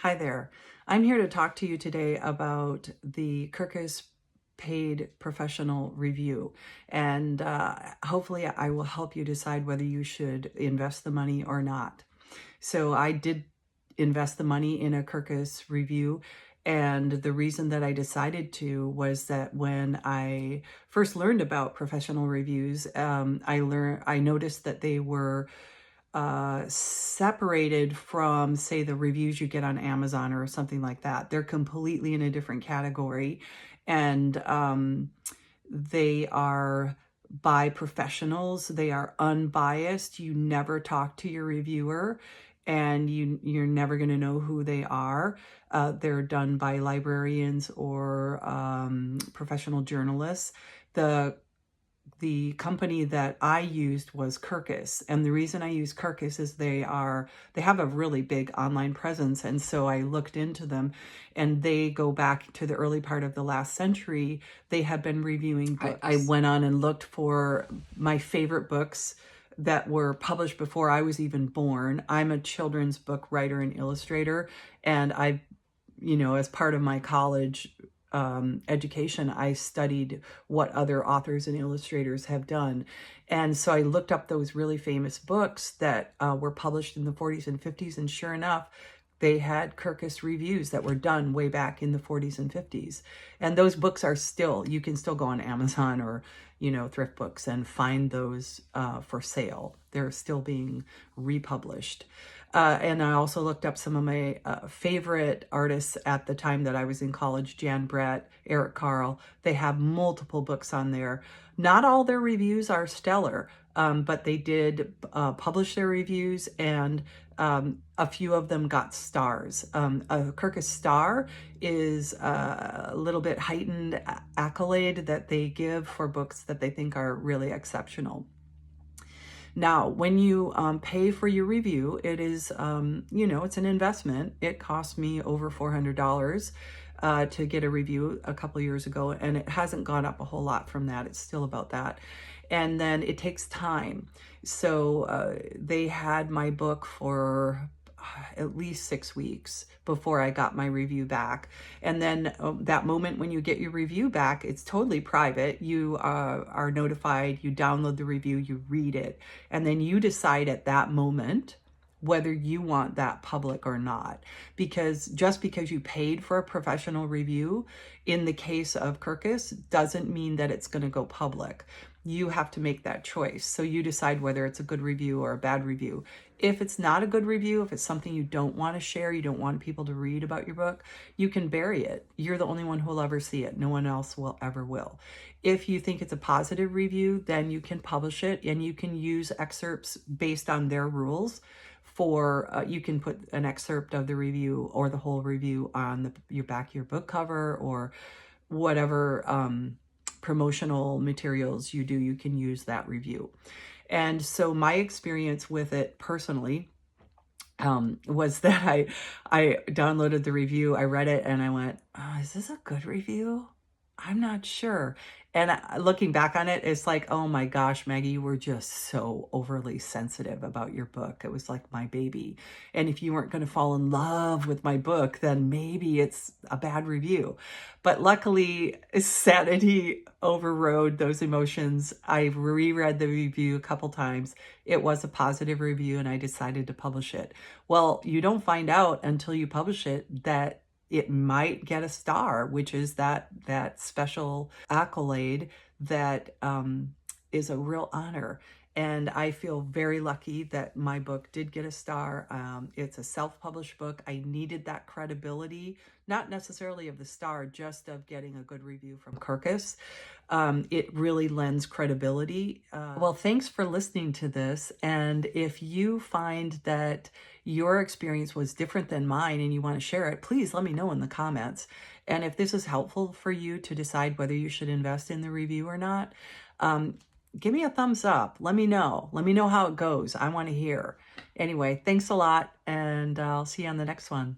Hi there. I'm here to talk to you today about the Kirkus paid professional review, and hopefully I will help you decide whether you should invest the money or not. So I did invest the money in a Kirkus review, and the reason that I decided to was that when I first learned about professional reviews, I noticed that they were separated from, say, the reviews you get on Amazon or something like that. They're completely in a different category, and they are by professionals. They are unbiased. You never talk to your reviewer, and you're never going to know who they are. They're done by librarians or professional journalists. The company that I used was Kirkus, and the reason I use Kirkus is they have a really big online presence, and so I looked into them, and they go back to the early part of the last century. They had been reviewing books. I went on and looked for my favorite books that were published before I was even born. I'm a children's book writer and illustrator, and as part of my college education, I studied what other authors and illustrators have done. And so I looked up those really famous books that were published in the 40s and 50s. And sure enough, they had Kirkus reviews that were done way back in the 40s and 50s. And those books are still, you can still go on Amazon or, thrift books and find those for sale. They're still being republished. And I also looked up some of my favorite artists at the time that I was in college, Jan Brett, Eric Carle. They have multiple books on there. Not all their reviews are stellar, but they did publish their reviews, and a few of them got stars. A Kirkus Star is a little bit heightened accolade that they give for books that they think are really exceptional. Now, when you pay for your review, it is, it's an investment. It cost me over $400 to get a review a couple years ago, and it hasn't gone up a whole lot from that. It's still about that. And then it takes time. So they had my book for at least 6 weeks before I got my review back. And then that moment when you get your review back, it's totally private. You are notified, you download the review, you read it, and then you decide at that moment whether you want that public or not. Because just because you paid for a professional review, in the case of Kirkus, doesn't mean that it's going to go public. You have to make that choice. So you decide whether it's a good review or a bad review. If it's not a good review, if it's something you don't want to share, you don't want people to read about your book, you can bury it. You're the only one who will ever see it. No one else will ever will. If you think it's a positive review, then you can publish it, and you can use excerpts based on their rules. You can put an excerpt of the review or the whole review on your back of your book cover, or whatever promotional materials you do, you can use that review. And so my experience with it personally was that I downloaded the review, I read it, and I went, oh, is this a good review? I'm not sure. And looking back on it, it's like, oh my gosh, Maggie, you were just so overly sensitive about your book. It was like my baby. And if you weren't going to fall in love with my book, then maybe it's a bad review. But luckily, sanity overrode those emotions. I reread the review a couple times. It was a positive review, and I decided to publish it. Well, you don't find out until you publish it that it might get a star, which is that special accolade that is a real honor. And I feel very lucky that my book did get a star. It's a self-published book. I needed that credibility, not necessarily of the star, just of getting a good review from Kirkus. It really lends credibility. Well, thanks for listening to this. And if you find that your experience was different than mine and you want to share it, please let me know in the comments. And if this is helpful for you to decide whether you should invest in the review or not, give me a thumbs up. Let me know. Let me know how it goes. I want to hear. Anyway, thanks a lot, and I'll see you on the next one.